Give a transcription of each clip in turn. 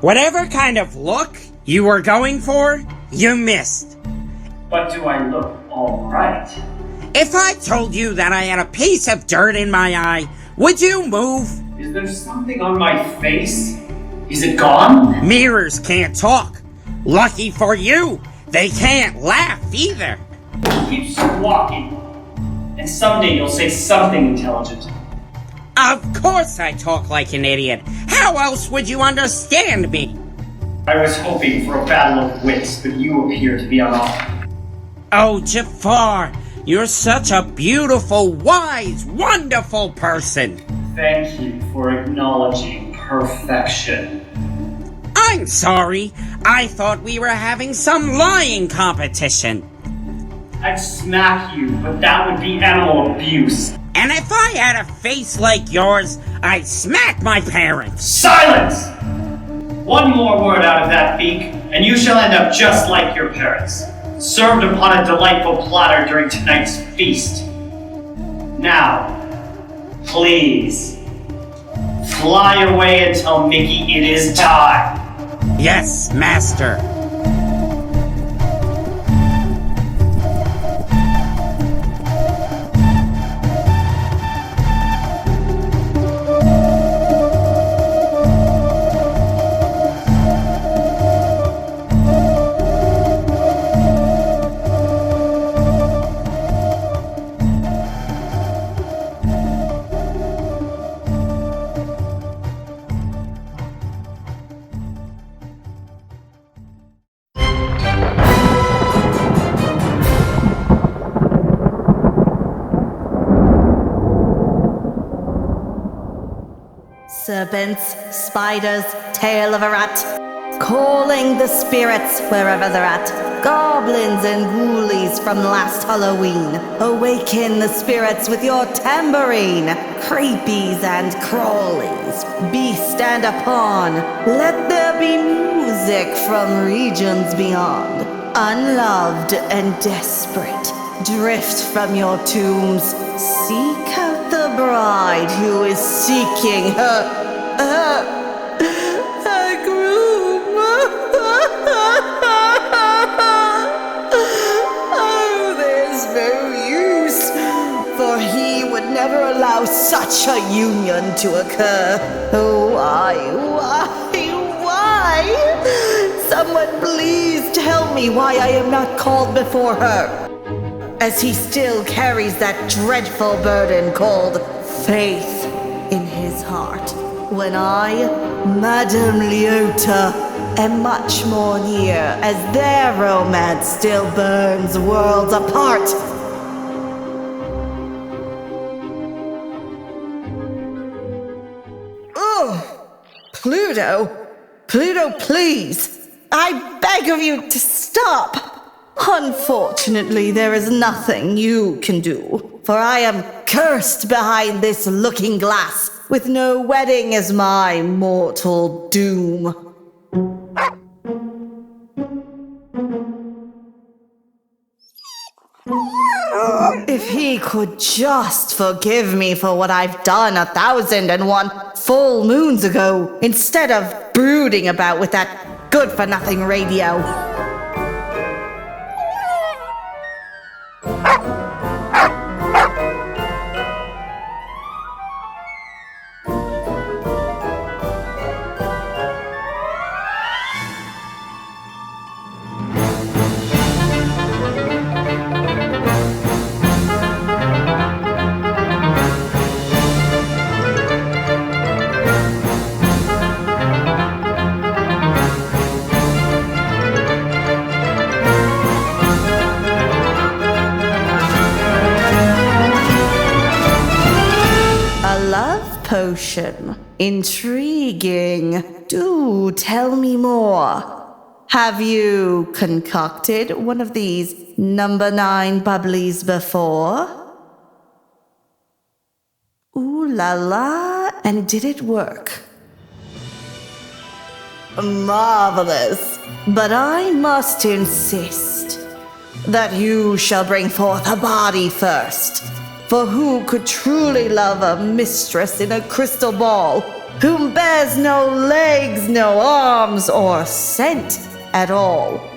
Whatever kind of look you were going for, you missed. But do I look alright? If I told you that I had a piece of dirt in my eye, would you move? Is there something on my face? Is it gone? Mirrors can't talk. Lucky for you, they can't laugh either. Keep walking. And someday you'll say something intelligent. Of course I talk like an idiot. How else would you understand me? I was hoping for a battle of wits, but you appear to be on offer. Oh, Jafar, you're such a beautiful, wise, wonderful person. Thank you for acknowledging perfection. I'm sorry. I thought we were having some lying competition. I'd smack you, but that would be animal abuse. And if I had a face like yours, I'd smack my parents. Silence! One more word out of that beak, and you shall end up just like your parents, served upon a delightful platter during tonight's feast. Now, please, fly away and tell Mickey it is time. Yes, Master. Serpents, spiders, tail of a rat, calling the spirits wherever they're at. Goblins and ghoulies from last Halloween, awaken the spirits with your tambourine. Creepies and crawlies, beast and a pawn, let there be music from regions beyond. Unloved and desperate, drift from your tombs, seek out the bride who is seeking her groom. Oh, there's no use, for he would never allow such a union to occur. Oh, why? Someone please tell me why I am not called before her, as he still carries that dreadful burden called faith in his heart, when I, Madame Leota, am much more near, as their romance still burns worlds apart. Oh, Pluto, please, I beg of you to stop. Unfortunately, there is nothing you can do, for I am cursed behind this looking glass, with no wedding as my mortal doom. If he could just forgive me for what I've done 1,001 full moons ago, instead of brooding about with that good-for-nothing radio. Potion. Intriguing. Do tell me more. Have you concocted one of these number 9 bubblies before? Ooh la la, and did it work? Marvelous. But I must insist that you shall bring forth a body first. For who could truly love a mistress in a crystal ball whom bears no legs, no arms, or scent at all.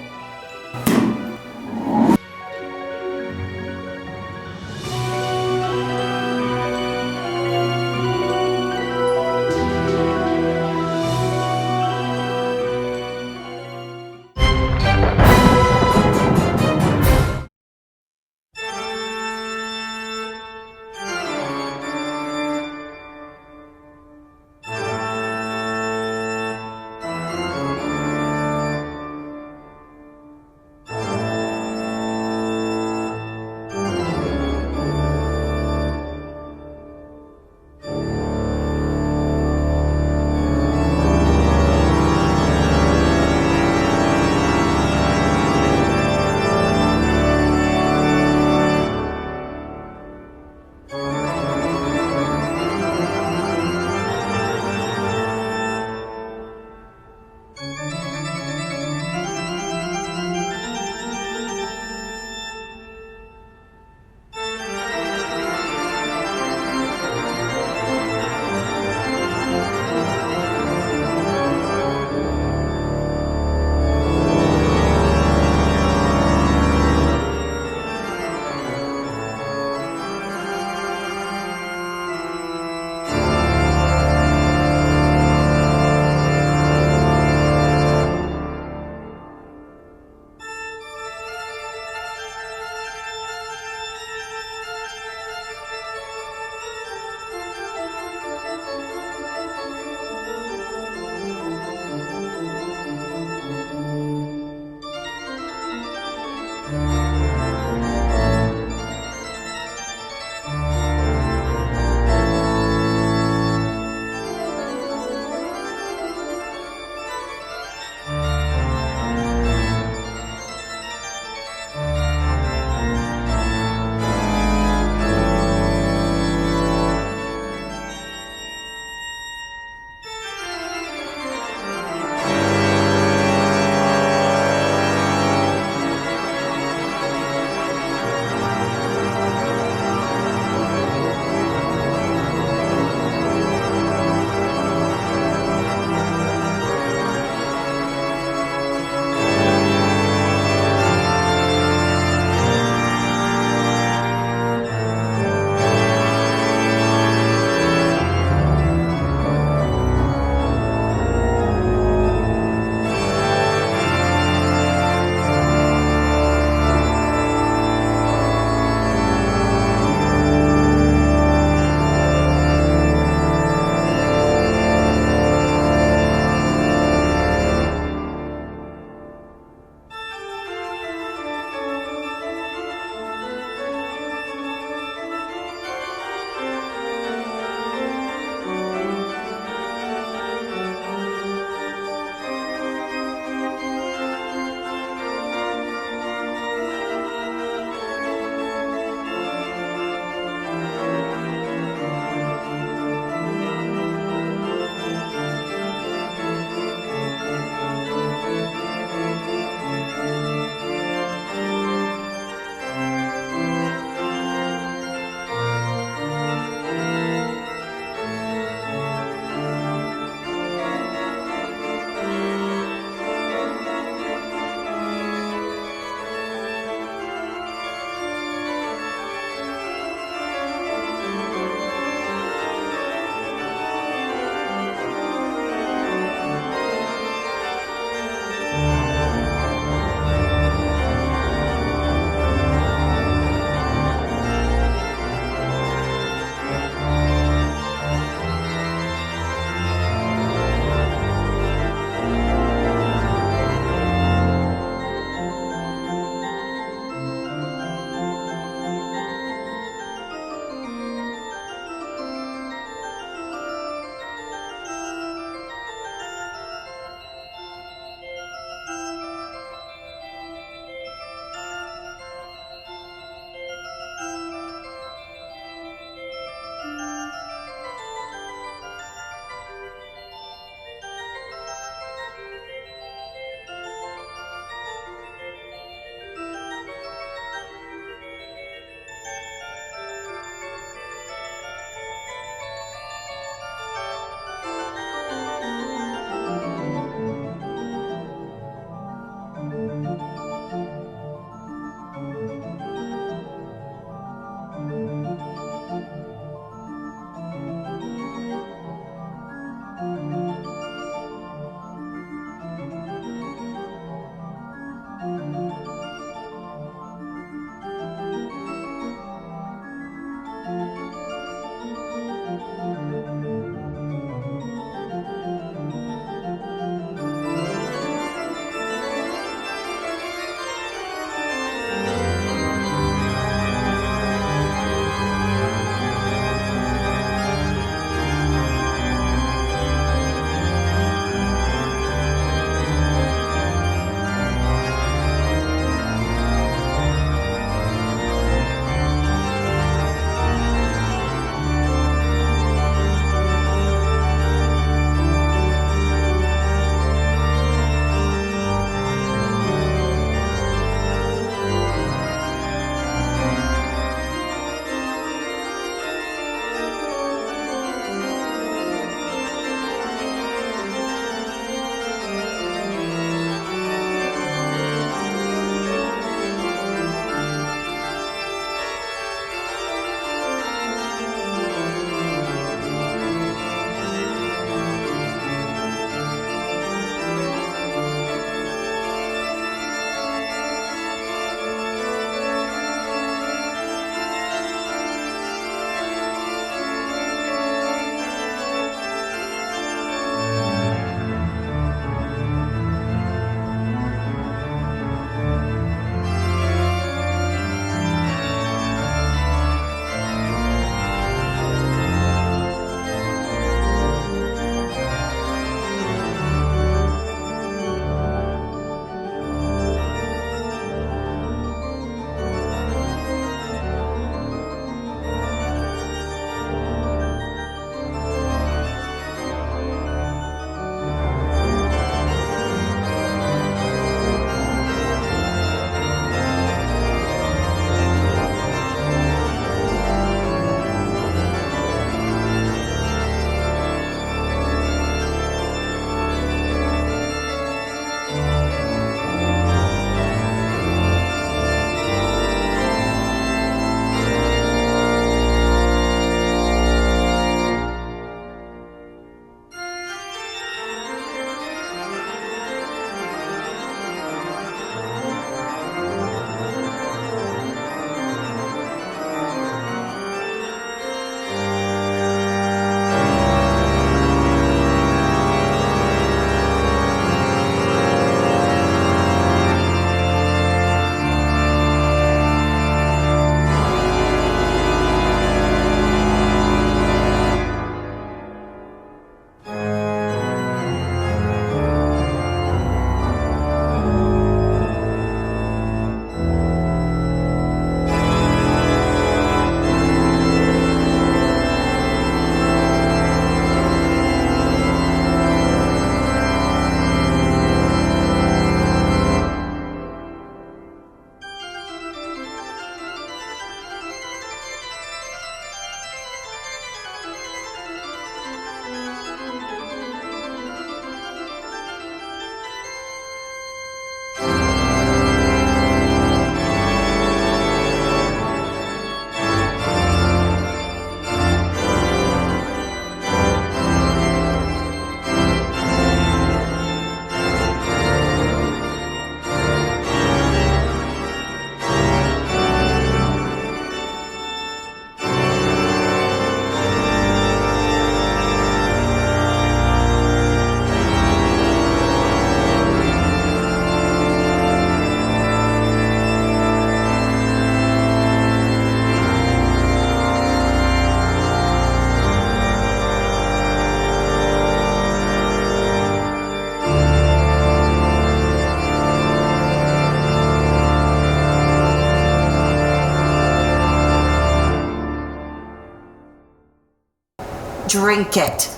drink it.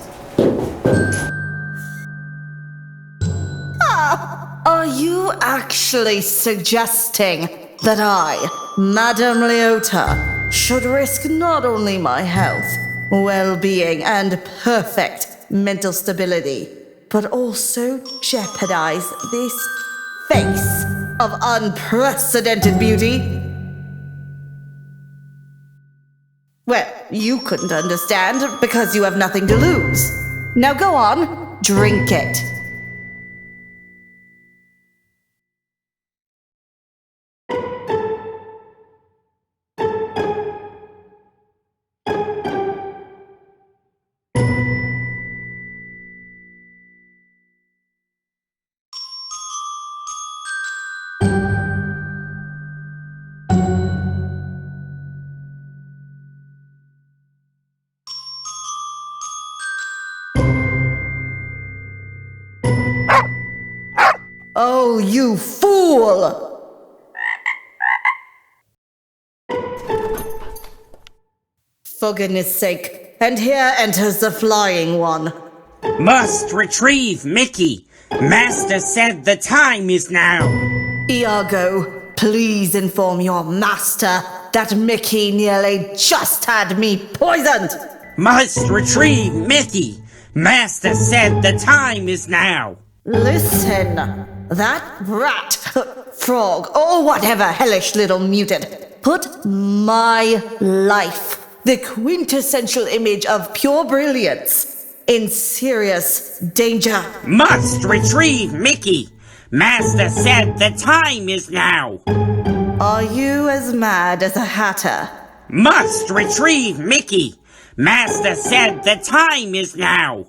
Are you actually suggesting that I, Madame Leota, should risk not only my health, well-being, and perfect mental stability, but also jeopardize this face of unprecedented beauty? Well, you couldn't understand because you have nothing to lose. Now go on, drink it. Oh, you fool! For goodness sake, and here enters the flying one. Must retrieve Mickey. Master said the time is now. Iago, please inform your master that Mickey nearly just had me poisoned. Must retrieve Mickey. Master said the time is now. Listen, that rat, frog, or whatever hellish little mutant, put my life, the quintessential image of pure brilliance, in serious danger. Must retrieve Mickey. Master said the time is now. Are you as mad as a hatter? Must retrieve Mickey. Master said the time is now.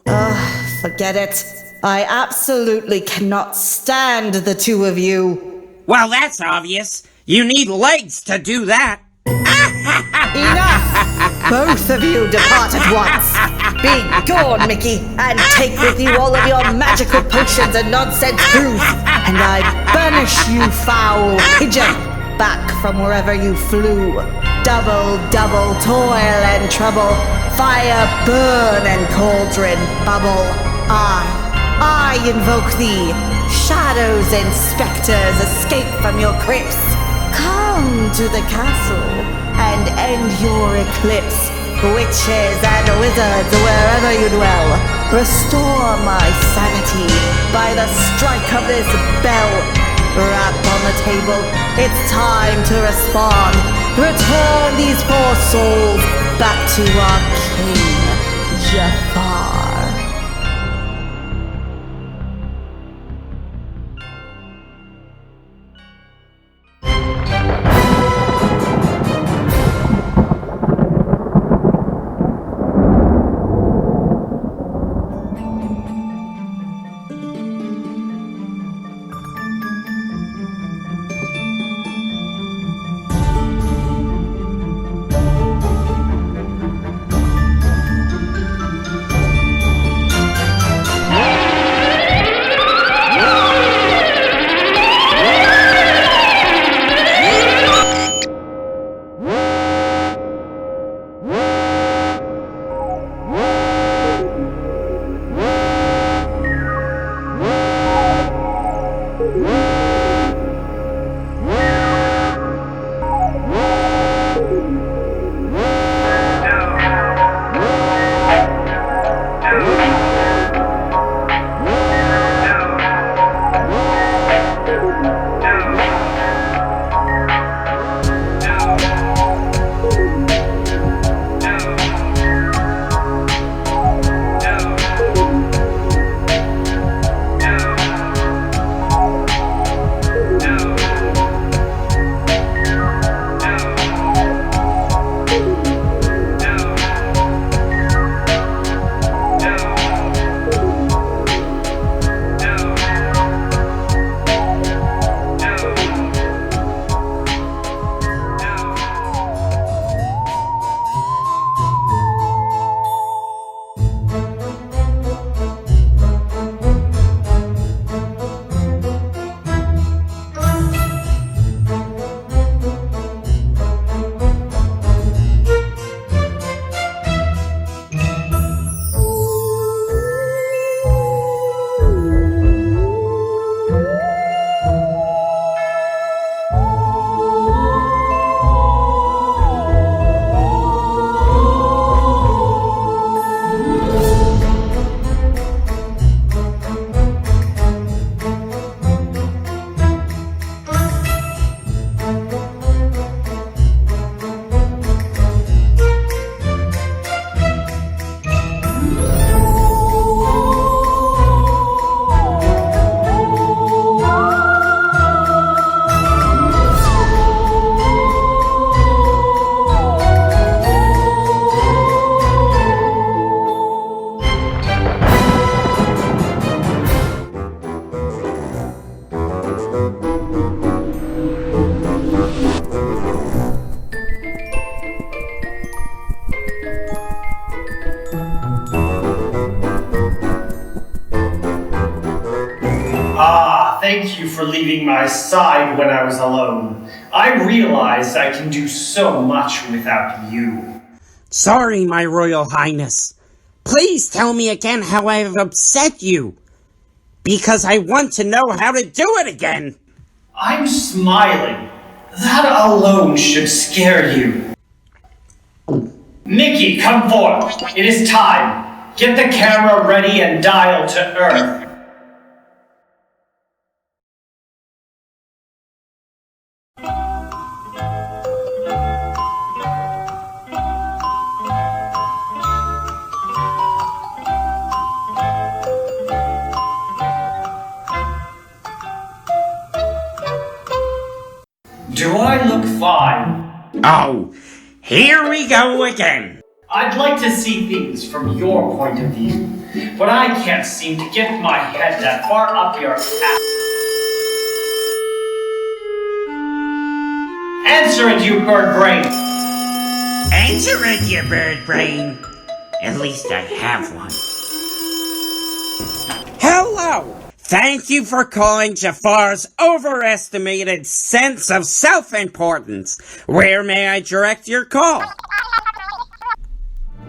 Forget it. I absolutely cannot stand the two of you. Well, that's obvious. You need legs to do that. Enough! Both of you depart at once. Be gone, Mickey, and take with you all of your magical potions and nonsense booze. And I banish you, foul pigeon, back from wherever you flew. Double, double toil and trouble, fire burn and cauldron bubble. I invoke thee. Shadows and specters escape from your crypts. Come to the castle and end your eclipse. Witches and wizards, wherever you dwell, restore my sanity by the strike of this bell. Rap on the table, it's time to respond. Return these poor souls back to our king, Jafar. for leaving my side when I was alone. I realized I can do so much without you. Sorry, my Royal Highness. Please tell me again how I have upset you. Because I want to know how to do it again. I'm smiling. That alone should scare you. Mickey, come forth. It is time. Get the camera ready and dial to Earth. Do I look fine? Oh, here we go again. I'd like to see things from your point of view, but I can't seem to get my head that far up your ass. Answer it, you bird brain! Answer it, you bird brain. At least I have one. Hello! Thank you for calling Jafar's overestimated sense of self-importance. Where may I direct your call?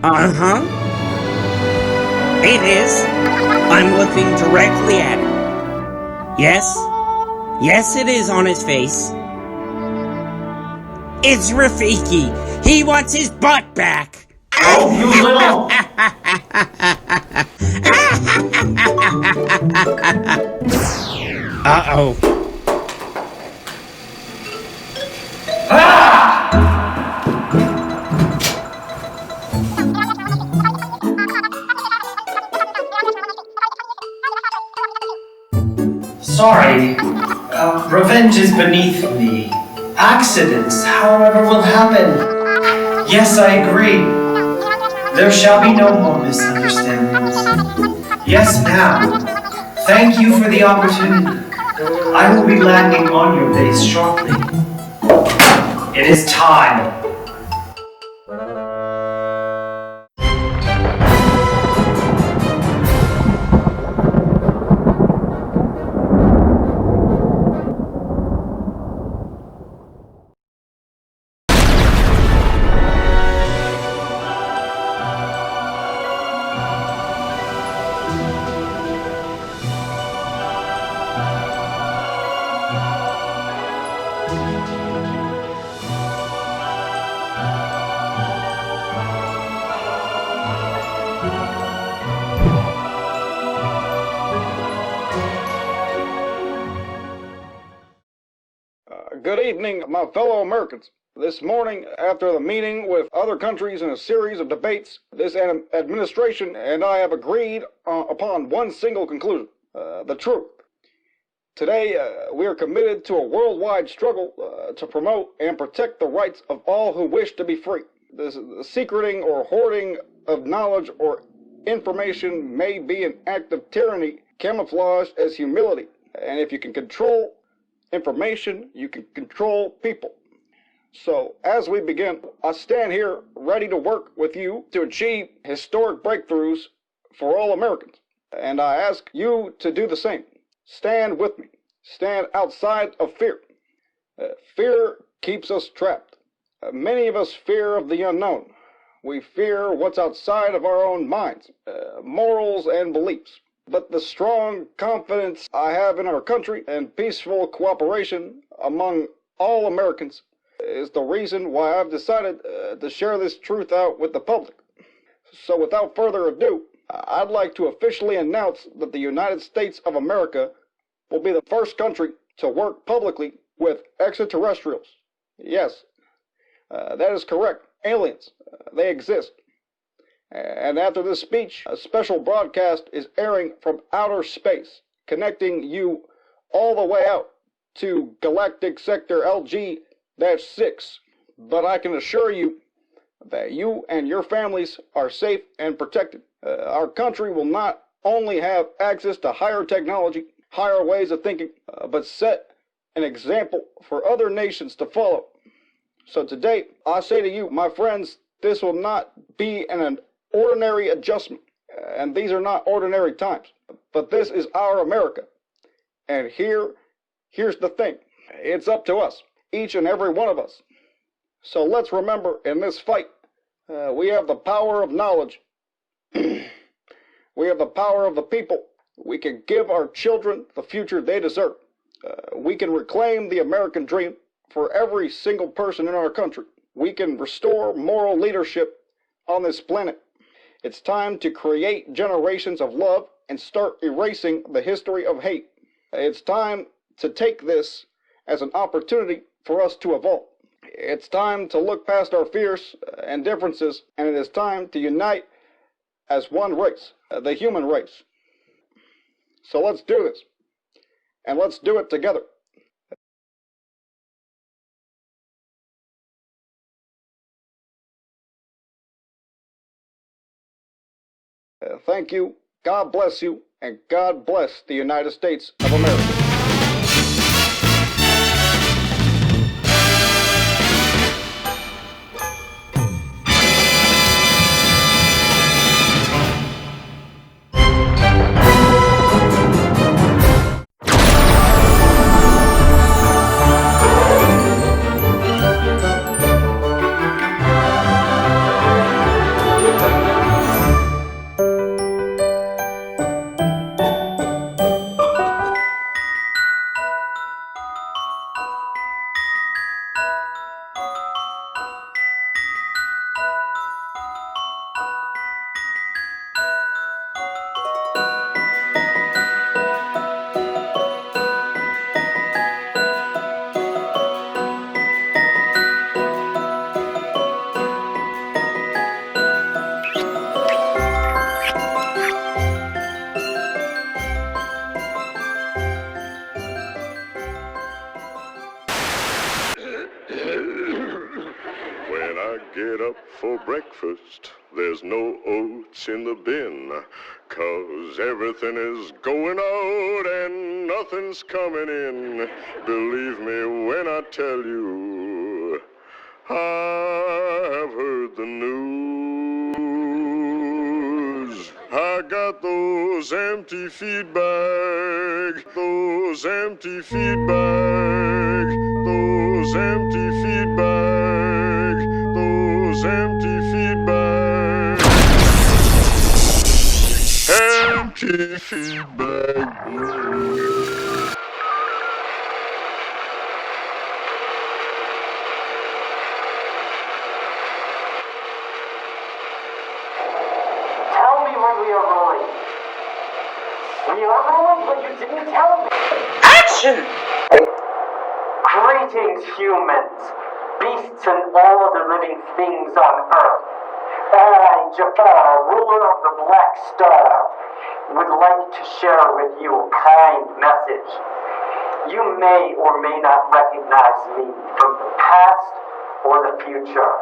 Uh-huh. It is. I'm looking directly at it. Yes. Yes, it is on his face. It's Rafiki. He wants his butt back. Oh, you little... Uh-oh. Sorry. Revenge is beneath me. Accidents, however, will happen. Yes, I agree. There shall be no more misunderstandings. Yes, now. Thank you for the opportunity. I will be landing on your base shortly. It is time. Good evening, my fellow Americans. This morning, after the meeting with other countries in a series of debates, this administration and I have agreed upon one single conclusion, the truth. Today, we are committed to a worldwide struggle to promote and protect the rights of all who wish to be free. The secreting or hoarding of knowledge or information may be an act of tyranny camouflaged as humility. And if you can control information, you can control people. So, as we begin, I stand here ready to work with you to achieve historic breakthroughs for all Americans. And I ask you to do the same. Stand with me. Stand outside of fear. Fear keeps us trapped. Many of us fear of the unknown. We fear what's outside of our own minds, morals and beliefs. But the strong confidence I have in our country and peaceful cooperation among all Americans is the reason why I've decided to share this truth out with the public. So without further ado, I'd like to officially announce that the United States of America will be the first country to work publicly with extraterrestrials. Yes, that is correct. Aliens, they exist. And after this speech, a special broadcast is airing from outer space, connecting you all the way out to Galactic Sector LG-6. But I can assure you that you and your families are safe and protected. Our country will not only have access to higher technology, higher ways of thinking, but set an example for other nations to follow. So today, I say to you, my friends, this will not be an ordinary adjustment, and these are not ordinary times, but this is our America, and here here's the thing. It's up to us, each and every one of us. So let's remember, in this fight, we have the power of knowledge. We have the power of the people. We can give our children the future they deserve. We can reclaim the American dream for every single person in our country. We can restore moral leadership on this planet. It's time to create generations of love and start erasing the history of hate. It's time to take this as an opportunity for us to evolve. It's time to look past our fears and differences, and it is time to unite as one race, the human race. So let's do this, and let's do it together. Thank you, God bless you, and God bless the United States of America. When I get up for breakfast, there's no oats in the bin, 'cause everything is going out and nothing's coming in. Believe me when I tell you, I've heard the news. I got those empty feed bags, those empty feed bags, those empty feed bags, those empty feed bags, empty feed bags. We are rolling. We are rolling, but you didn't tell me. Action! Greetings, humans, beasts, and all other living things on Earth. I, Jafar, ruler of the Black Star, would like to share with you a kind message. You may or may not recognize me from the past or the future.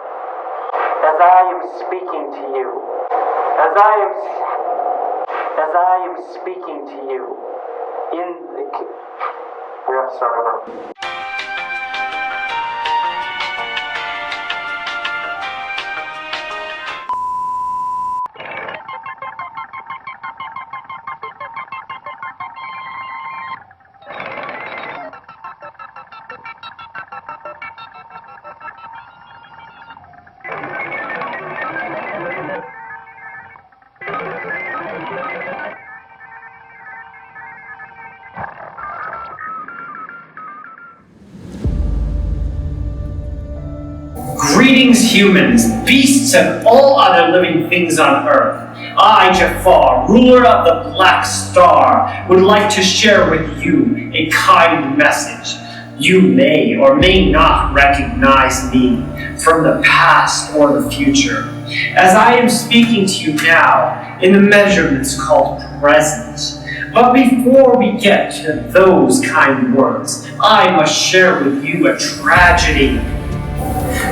As I am speaking to you, as I am speaking to you in the... We have to start over. Greetings, humans, beasts, and all other living things on Earth. I, Jafar, ruler of the Black Star, would like to share with you a kind message. You may or may not recognize me from the past or the future, as I am speaking to you now in the measurements called present. But before we get to those kind words, I must share with you a tragedy.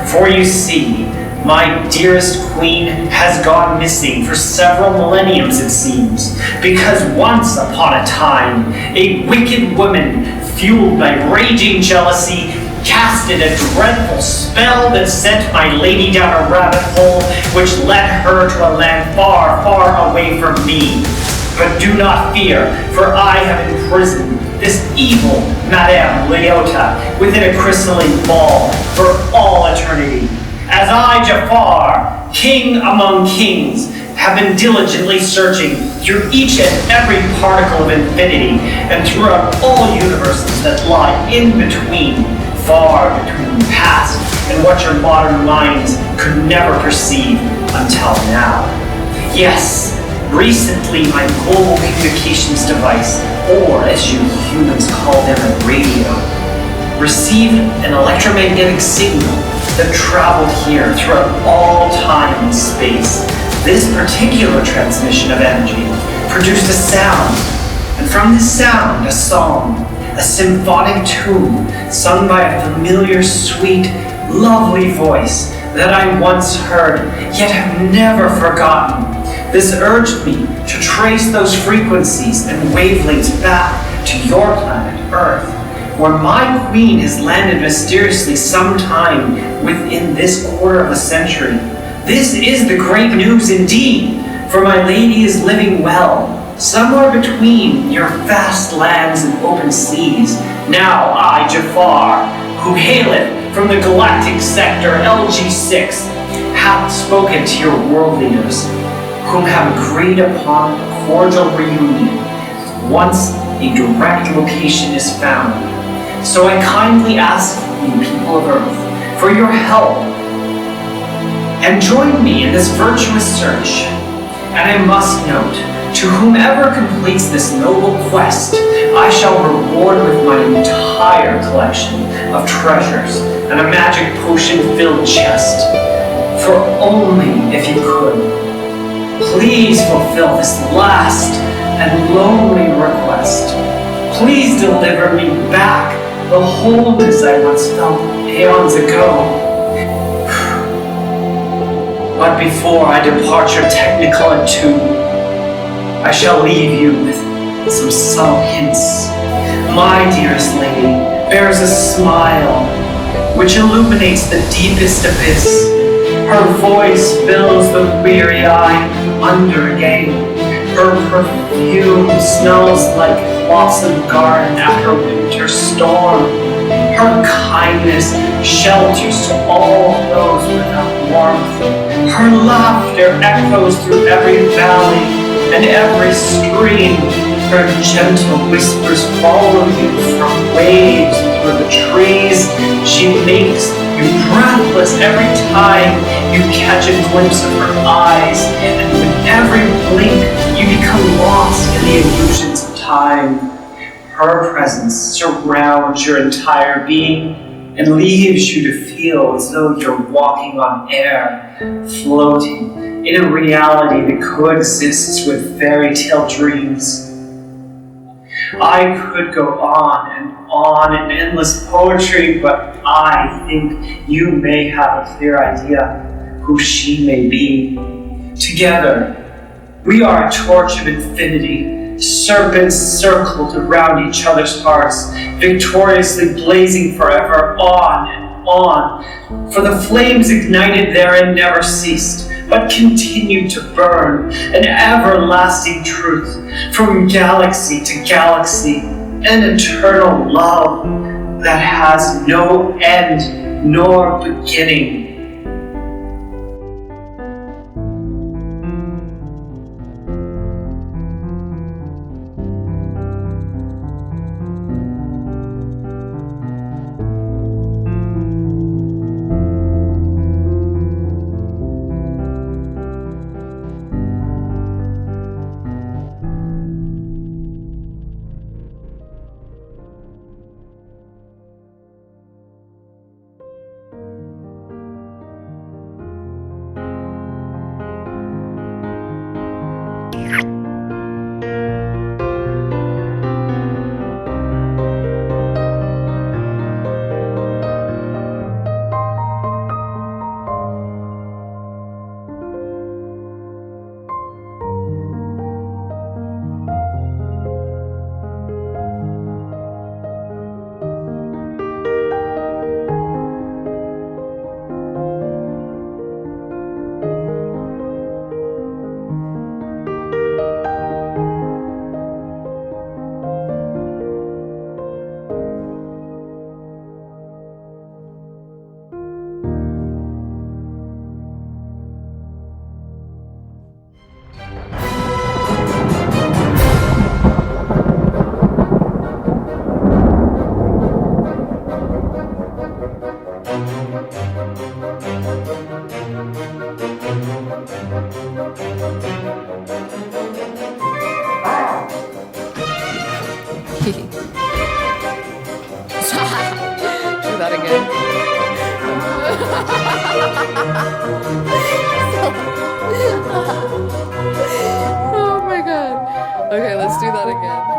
For you see, my dearest queen has gone missing for several millenniums, it seems, because once upon a time, a wicked woman, fueled by raging jealousy, casted a dreadful spell that sent my lady down a rabbit hole, which led her to a land far, far away from me. But do not fear, for I have imprisoned this evil Madame Leota within a crystalline ball for all eternity. As I, Jafar, king among kings, have been diligently searching through each and every particle of infinity and throughout all universes that lie in between, far between the past and what your modern minds could never perceive until now. Yes, recently my global communications device, or as you humans call them, a radio, received an electromagnetic signal that traveled here throughout all time and space. This particular transmission of energy produced a sound, and from this sound, a song, a symphonic tune sung by a familiar, sweet, lovely voice that I once heard, yet have never forgotten. This urged me to trace those frequencies and wavelengths back to your planet, Earth, where my queen has landed mysteriously sometime within this quarter of a century. This is the great news indeed, for my lady is living well, somewhere between your vast lands and open seas. Now I, Jafar, who haileth from the galactic sector LG6, hath spoken to your world leaders, whom have agreed upon a cordial reunion once a direct location is found. So I kindly ask you, people of Earth, for your help, and join me in this virtuous search. And I must note, to whomever completes this noble quest, I shall reward with my entire collection of treasures and a magic potion-filled chest. For only if you could, please fulfill this last and lonely request. Please deliver me back the wholeness I once felt aeons ago. But before I depart your technical attune, I shall leave you with some subtle hints. My dearest lady bears a smile which illuminates the deepest abyss. Her voice fills the weary-eyed under again. Her perfume smells like blossom garden after winter storm. Her kindness shelters to all those without warmth. Her laughter echoes through every valley and every stream. Her gentle whispers follow you from waves through the trees. She makes you breathless every time you catch a glimpse of her eyes, and with every blink you become lost in the illusions of time. Her presence surrounds your entire being and leaves you to feel as though you're walking on air, floating in a reality that coexists with fairy tale dreams. I could go on in endless poetry, but I think you may have a clear idea who she may be. Together, we are a torch of infinity, serpents circled around each other's hearts, victoriously blazing forever on and on. For the flames ignited therein never ceased, but continued to burn, an everlasting truth, from galaxy to galaxy, an eternal love that has no end nor beginning. Do that again. Oh my god. Okay, let's do that again.